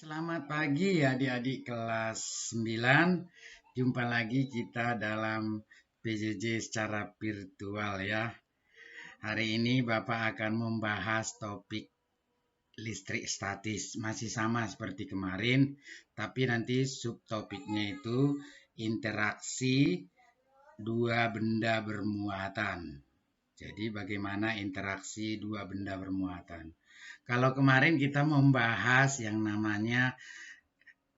Selamat pagi adik-adik kelas 9. Jumpa lagi kita dalam PJJ secara virtual ya. Hari ini Bapak akan membahas topik listrik statis. Masih sama seperti kemarin, tapi nanti subtopiknya itu interaksi dua benda bermuatan. Jadi bagaimana interaksi dua benda bermuatan. Kalau kemarin kita membahas yang namanya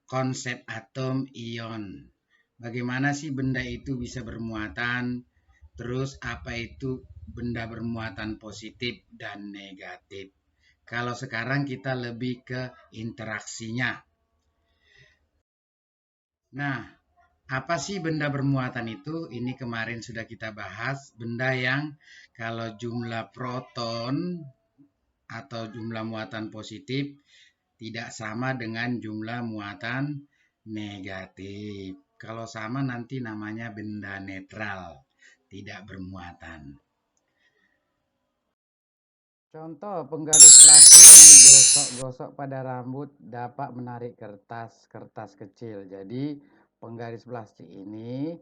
konsep atom ion. Bagaimana sih benda itu bisa bermuatan? Terus apa itu benda bermuatan positif dan negatif? Kalau sekarang kita lebih ke interaksinya. Nah, apa sih benda bermuatan itu? Ini kemarin sudah kita bahas. Benda yang kalau jumlah proton atau jumlah muatan positif tidak sama dengan jumlah muatan negatif. Kalau sama nanti namanya benda netral, tidak bermuatan. Contoh penggaris plastik yang digosok-gosok pada rambut dapat menarik kertas kecil. Jadi penggaris plastik ini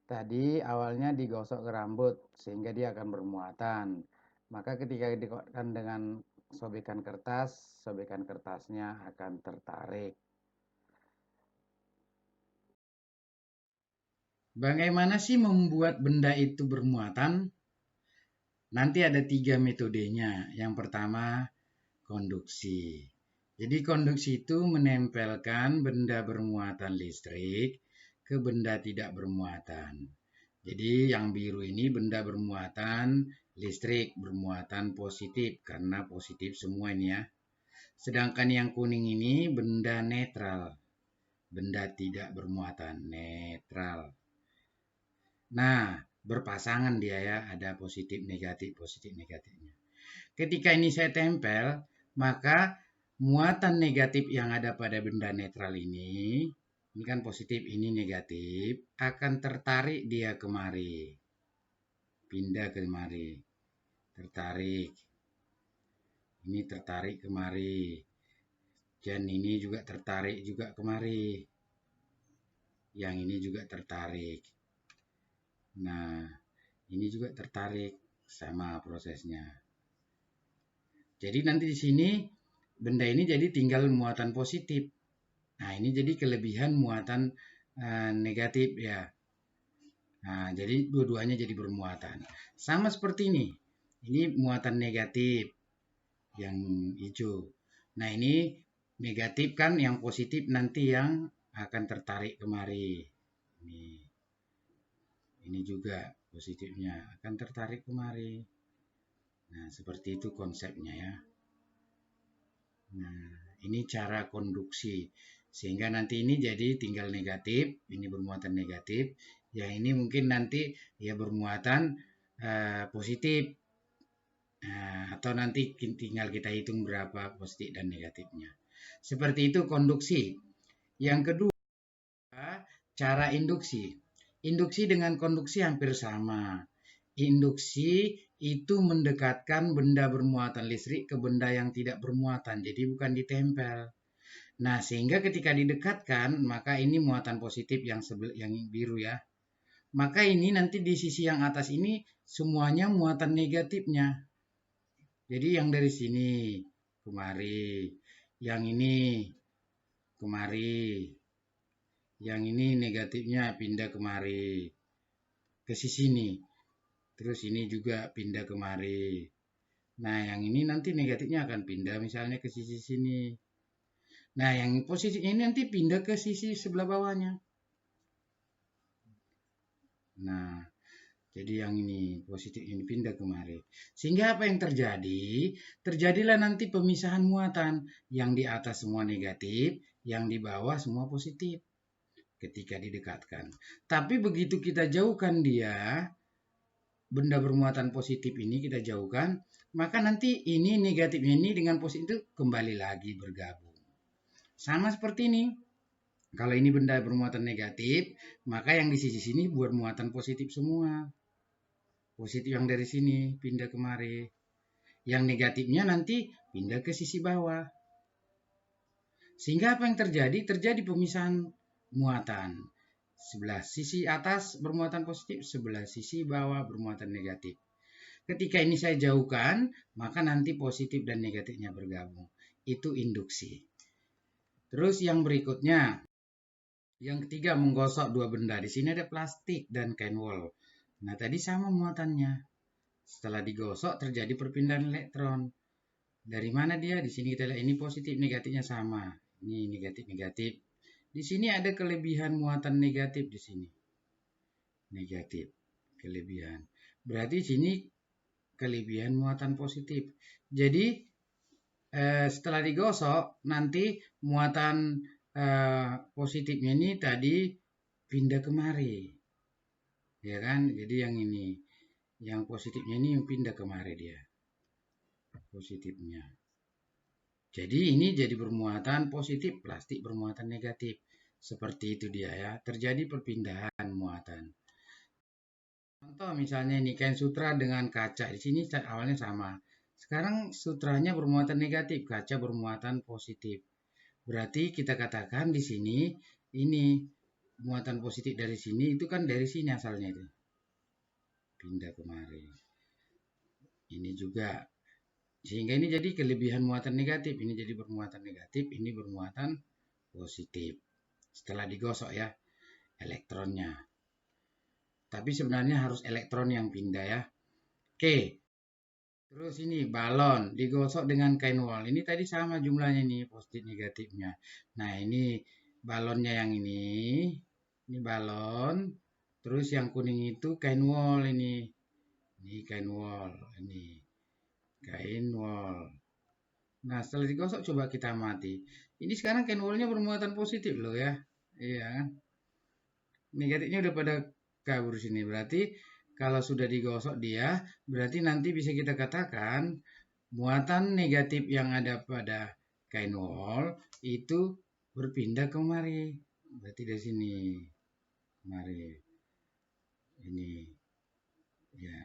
tadi awalnya digosok ke rambut sehingga dia akan bermuatan. Maka ketika digosokkan dengan sobekan kertasnya akan tertarik. Bagaimana sih membuat benda itu bermuatan? Nanti ada 3 metodenya. Yang pertama, konduksi. Jadi konduksi itu menempelkan benda bermuatan listrik ke benda tidak bermuatan. Jadi yang biru ini benda bermuatan listrik, bermuatan positif, karena positif semua ini ya. Sedangkan yang kuning ini benda netral, benda tidak bermuatan, netral. Nah, berpasangan dia ya, ada positif negatifnya. Ketika ini saya tempel, maka muatan negatif yang ada pada benda netral ini kan positif, ini negatif, akan tertarik dia kemari. Pindah kemari. Tertarik. Ini tertarik kemari. Dan ini juga tertarik juga kemari. Yang ini juga tertarik. Nah, ini juga tertarik, sama prosesnya. Jadi nanti di sini benda ini jadi tinggal muatan positif. Nah, ini jadi kelebihan muatan negatif ya. Nah, jadi dua-duanya jadi bermuatan. Sama seperti ini. Ini muatan negatif yang hijau. Nah, ini negatif kan, yang positif nanti yang akan tertarik kemari. Ini juga positifnya akan tertarik kemari. Nah, seperti itu konsepnya ya. Nah, ini cara konduksi. Sehingga nanti ini jadi tinggal negatif, ini bermuatan negatif. Yang ini mungkin nanti ya bermuatan positif. Atau nanti tinggal kita hitung berapa positif dan negatifnya. Seperti itu konduksi. Yang kedua, cara induksi. Induksi dengan konduksi hampir sama. Induksi itu mendekatkan benda bermuatan listrik ke benda yang tidak bermuatan, jadi bukan ditempel. Nah, sehingga ketika didekatkan, maka ini muatan positif yang biru ya. Maka ini nanti di sisi yang atas ini semuanya muatan negatifnya. Jadi yang dari sini kemari, yang ini kemari, yang ini negatifnya pindah kemari ke sisi ini. Terus ini juga pindah kemari. Nah, yang ini nanti negatifnya akan pindah misalnya ke sisi sini. Nah, yang positifnya ini nanti pindah ke sisi sebelah bawahnya. Nah, jadi yang ini positif ini pindah kemari. Sehingga apa yang terjadi? Terjadilah nanti pemisahan muatan. Yang di atas semua negatif, yang di bawah semua positif ketika didekatkan. Tapi begitu kita jauhkan dia, benda bermuatan positif ini kita jauhkan, maka nanti ini negatifnya ini dengan positif itu kembali lagi bergabung. Sama seperti ini. Kalau ini benda bermuatan negatif, maka yang di sisi sini bermuatan positif semua. Positif yang dari sini pindah kemari. Yang negatifnya nanti pindah ke sisi bawah. Sehingga apa yang terjadi? Terjadi pemisahan muatan. Sebelah sisi atas bermuatan positif, sebelah sisi bawah bermuatan negatif. Ketika ini saya jauhkan, maka nanti positif dan negatifnya bergabung. Itu induksi. Terus yang berikutnya, yang ketiga menggosok dua benda. Di sini ada plastik dan kain wol. Nah, tadi sama muatannya. Setelah digosok terjadi perpindahan elektron. Dari mana dia? Di sini kita lihat ini positif negatifnya sama. Ini negatif-negatif. Di sini ada kelebihan muatan negatif di sini. Negatif, kelebihan. Berarti sini kelebihan muatan positif. Jadi setelah digosok nanti muatan positifnya ini tadi pindah kemari. Ya kan? Jadi yang ini, yang positifnya ini pindah kemari dia. Positifnya. Jadi ini jadi bermuatan positif, plastik bermuatan negatif. Seperti itu dia ya. Terjadi perpindahan muatan. Contoh misalnya ini kain sutra dengan kaca. Di sini awalnya sama. Sekarang sutranya bermuatan negatif, kaca bermuatan positif. Berarti kita katakan di sini ini muatan positif dari sini itu kan dari sini asalnya itu. Pindah kemari. Ini juga. Sehingga ini jadi kelebihan muatan negatif. Ini jadi bermuatan negatif, ini bermuatan positif. Setelah digosok ya elektronnya. Tapi sebenarnya harus elektron yang pindah ya. Oke. Terus ini balon digosok dengan kain wol. Ini tadi sama jumlahnya nih positif negatifnya. Nah ini balonnya yang ini. Ini balon. Terus yang kuning itu kain wol ini. Ini kain wol. Ini kain wol. Nah setelah digosok coba kita amati. Ini sekarang kain wolnya bermuatan positif loh ya. Iya kan. Negatifnya udah pada kabur sini. Berarti kalau sudah digosok dia, berarti nanti bisa kita katakan muatan negatif yang ada pada kain wol itu berpindah kemari. Berarti dari sini. Kemari. Ini. Ya.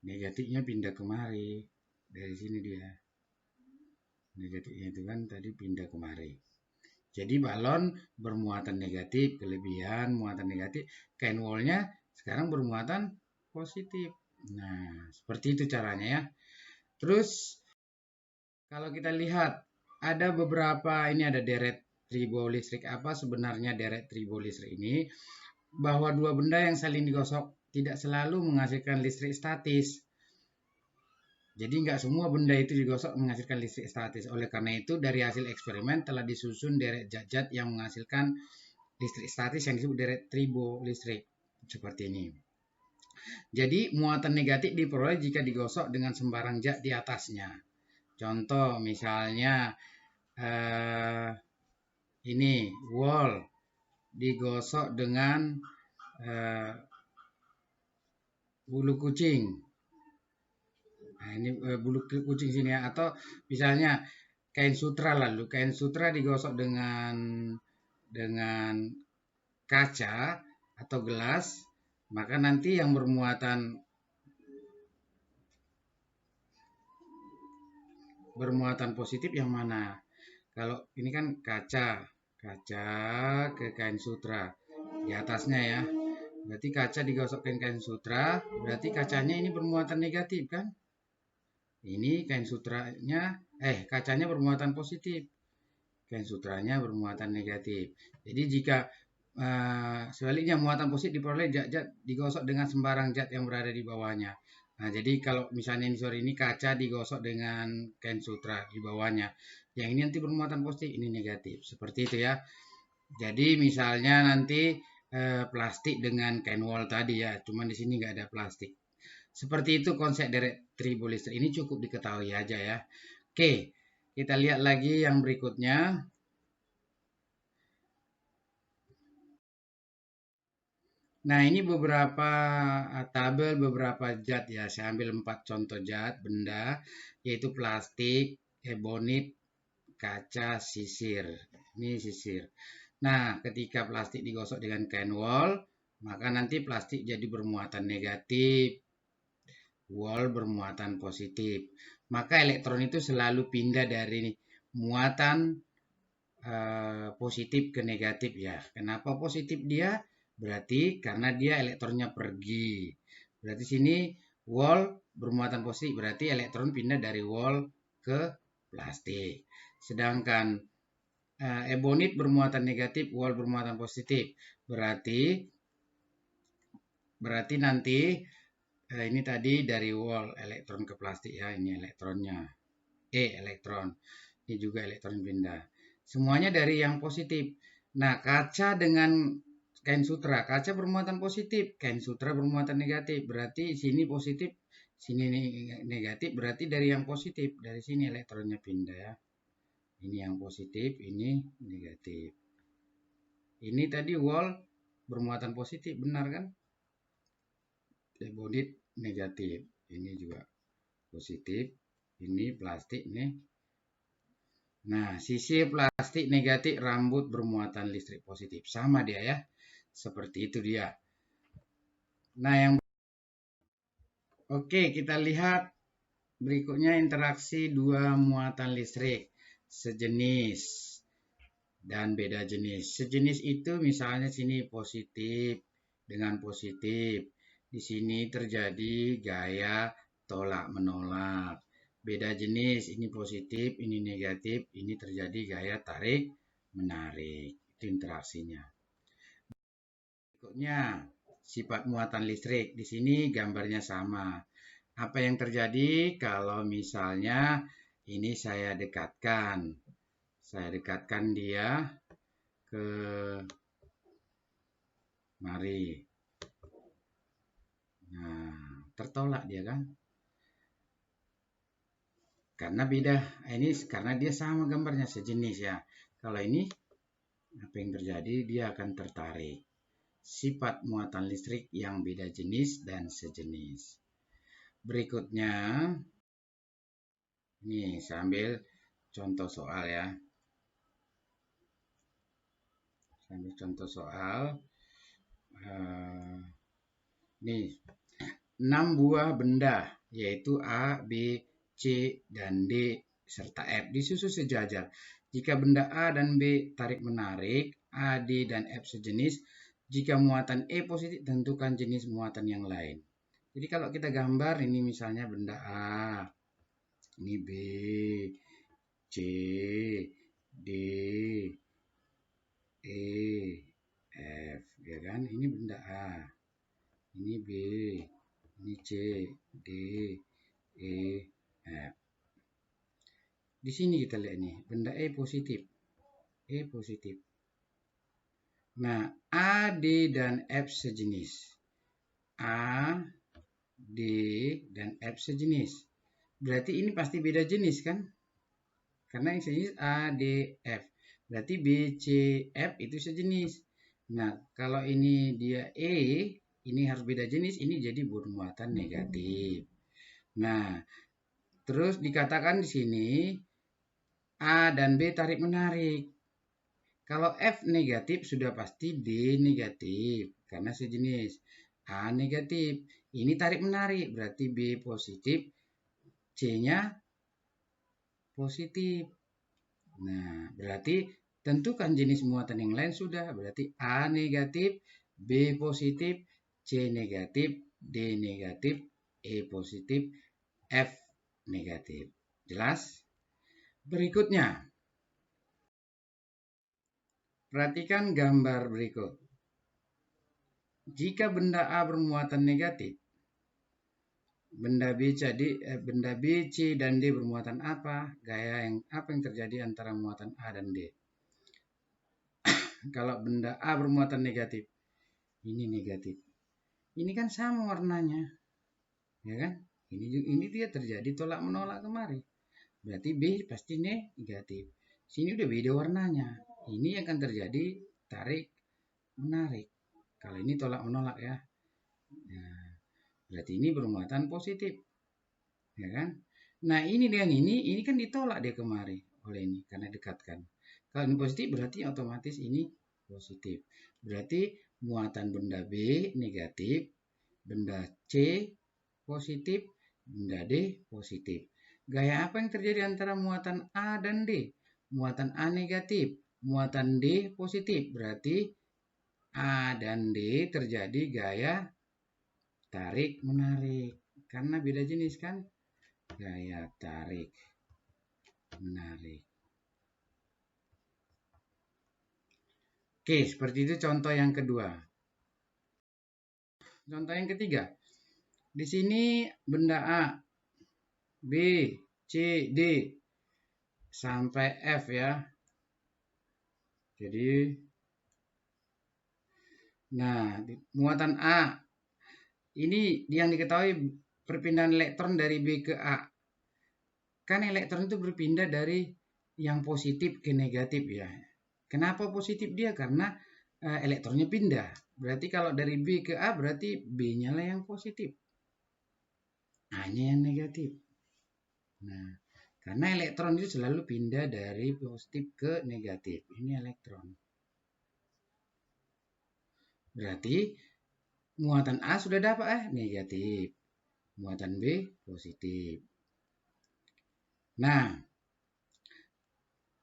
Negatifnya pindah kemari. Dari sini dia. Negatifnya itu kan tadi pindah kemari. Jadi balon bermuatan negatif, kelebihan muatan negatif. Kain wolnya sekarang bermuatan positif. Nah, seperti itu caranya ya. Terus kalau kita lihat ada beberapa ini ada deret tribo listrik. Apa sebenarnya deret tribo listrik ini? Bahwa dua benda yang saling digosok tidak selalu menghasilkan listrik statis. Jadi nggak semua benda itu digosok menghasilkan listrik statis. Oleh karena itu dari hasil eksperimen telah disusun deret zat-zat yang menghasilkan listrik statis yang disebut deret tribo listrik. Seperti ini. Jadi muatan negatif diperoleh jika digosok dengan sembarang zat di atasnya. Contoh misalnya ini wol digosok dengan bulu kucing. Nah, ini bulu kucing sini ya. Atau misalnya kain sutra lalu kain sutra digosok dengan kaca atau gelas, maka nanti yang bermuatan positif yang mana? Kalau ini kan kaca ke kain sutra di atasnya ya. Berarti kaca digosokkan kain sutra, berarti kacanya ini bermuatan negatif kan? Ini kain sutranya, kacanya bermuatan positif. Kain sutranya bermuatan negatif. Jadi jika sebaliknya muatan positif diperoleh zat-zat digosok dengan sembarang zat yang berada di bawahnya. Nah, jadi kalau misalnya ini kaca digosok dengan kain sutra di bawahnya. Yang ini nanti bermuatan positif, ini negatif. Seperti itu ya. Jadi misalnya nanti plastik dengan kain wol tadi ya, cuman di sini nggak ada plastik. Seperti itu konsep deret tribo listrik ini cukup diketahui aja ya. Oke, kita lihat lagi yang berikutnya. Nah, ini beberapa tabel beberapa zat ya. Saya ambil 4 contoh zat benda yaitu plastik, ebonit, kaca, sisir. Ini sisir. Nah, ketika plastik digosok dengan kain wol, maka nanti plastik jadi bermuatan negatif, wol bermuatan positif. Maka elektron itu selalu pindah dari muatan positif ke negatif ya. Kenapa positif dia? Berarti karena dia elektronnya pergi. Berarti sini wall bermuatan positif, berarti elektron pindah dari wall ke plastik. Sedangkan ebonit bermuatan negatif, wall bermuatan positif. Berarti nanti ini tadi dari wall elektron ke plastik ya, ini elektronnya. Elektron. Ini juga elektron pindah. Semuanya dari yang positif. Nah, kaca dengan kain sutra. Kaca bermuatan positif, kain sutra bermuatan negatif. Berarti sini positif, sini negatif. Berarti dari yang positif. Dari sini elektronnya pindah ya. Ini yang positif, ini negatif. Ini tadi wall bermuatan positif, benar kan? Ebonit negatif. Ini juga positif. Ini plastik nih. Nah, sisi plastik negatif rambut bermuatan listrik positif. Sama dia ya. Seperti itu dia. Nah, oke, kita lihat berikutnya interaksi dua muatan listrik sejenis dan beda jenis. Sejenis itu misalnya sini positif dengan positif. Di sini terjadi gaya tolak menolak. Beda jenis, ini positif, ini negatif, ini terjadi gaya tarik menarik. Itu interaksinya. Berikutnya sifat muatan listrik. Di sini gambarnya sama. Apa yang terjadi kalau misalnya ini saya dekatkan. Saya dekatkan dia ke mari. Nah, tertolak dia kan? Karena beda. Ini karena dia sama gambarnya sejenis ya. Kalau ini apa yang terjadi? Dia akan tertarik. Sifat muatan listrik yang beda jenis dan sejenis. Berikutnya, ini sambil contoh soal ya. Sambil contoh soal. Nih, 6 buah benda, yaitu A, B, C, dan D, serta F disusun sejajar. Jika benda A dan B tarik-menarik, A, D, dan F sejenis, jika muatan E positif, tentukan jenis muatan yang lain. Jadi kalau kita gambar, ini misalnya benda A, ini B, C, D, E, F, ya kan? Ini benda A, ini B, ini C, D, E, F. Di sini kita lihat nih, benda E positif. E positif. Nah, A, D, dan F sejenis. A, D, dan F sejenis. Berarti ini pasti beda jenis kan? Karena yang sejenis A, D, F. Berarti B, C, F itu sejenis. Nah, kalau ini dia E, ini harus beda jenis, ini jadi bermuatan negatif. Nah, terus dikatakan di sini A dan B tarik menarik. Kalau F negatif sudah pasti D negatif karena sejenis. A negatif. Ini tarik menarik berarti B positif, C-nya positif. Nah, berarti tentukan jenis muatan yang lain sudah. Berarti A negatif, B positif, C negatif, D negatif, E positif, F negatif. Jelas? Berikutnya, perhatikan gambar berikut. Jika benda A bermuatan negatif, benda B, C, dan D bermuatan apa? Gaya yang apa yang terjadi antara muatan A dan D? Kalau benda A bermuatan negatif, ini negatif. Ini kan sama warnanya, ya kan? Ini dia terjadi tolak menolak kemari. Berarti B pasti negatif. Sini udah beda warnanya. Ini akan terjadi tarik menarik. Kalau ini tolak menolak ya. Nah, berarti ini bermuatan positif. Ya kan? Nah, ini dengan ini kan ditolak dia kemari oleh ini karena dekatkan. Kalau ini positif berarti otomatis ini positif. Berarti muatan benda B negatif, benda C positif, benda D positif. Gaya apa yang terjadi antara muatan A dan D? Muatan A negatif, muatan D positif, berarti A dan D terjadi gaya tarik-menarik. Karena beda jenis kan? Gaya tarik-menarik. Oke, seperti itu contoh yang kedua. Contoh yang ketiga. Di sini benda A, B, C, D sampai F ya. Jadi, nah, muatan A ini yang diketahui perpindahan elektron dari B ke A. Kan elektron itu berpindah dari yang positif ke negatif ya. Kenapa positif dia? Karena elektronnya pindah. Berarti kalau dari B ke A berarti B-nya lah yang positif. A-nya yang negatif. Nah, karena elektron itu selalu pindah dari positif ke negatif. Ini elektron. Berarti muatan A sudah dapat negatif. Muatan B positif. Nah,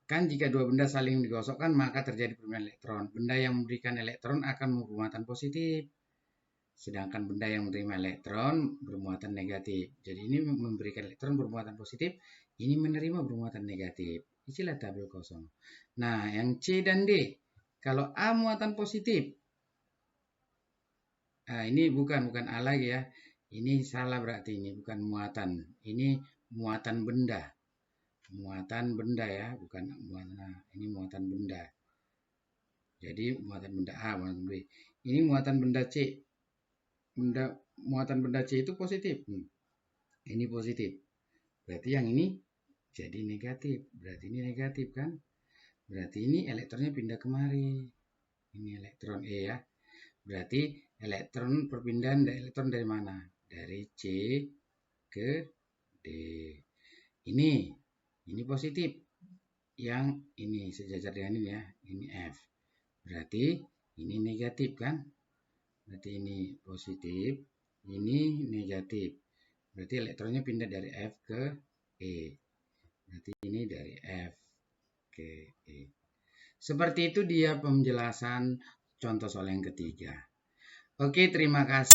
kan jika dua benda saling digosokkan maka terjadi perpindahan elektron. Benda yang memberikan elektron akan bermuatan positif. Sedangkan benda yang menerima elektron bermuatan negatif. Jadi ini memberikan elektron bermuatan positif, ini menerima bermuatan negatif. Isilah tabel kosong. Nah, yang C dan D. Kalau A muatan positif. Nah, ini bukan A lagi ya. Ini salah berarti ini bukan muatan. Ini muatan benda. Muatan benda ya, bukan muatan. Nah, ini muatan benda. Jadi muatan benda A, muatan B. Ini muatan benda C. Muatan benda C itu positif. Ini positif. Berarti yang ini jadi negatif. Berarti ini negatif kan? Berarti ini elektronnya pindah kemari. Ini elektron E ya. Berarti elektron perpindahan elektron dari mana? Dari C ke D. Ini positif. Yang ini sejajar dengan ini ya. Ini F. Berarti ini negatif kan? Berarti ini positif. Ini negatif. Berarti elektronnya pindah dari F ke E. Berarti ini dari F ke E. Seperti itu dia penjelasan contoh soal yang ketiga. Oke, terima kasih.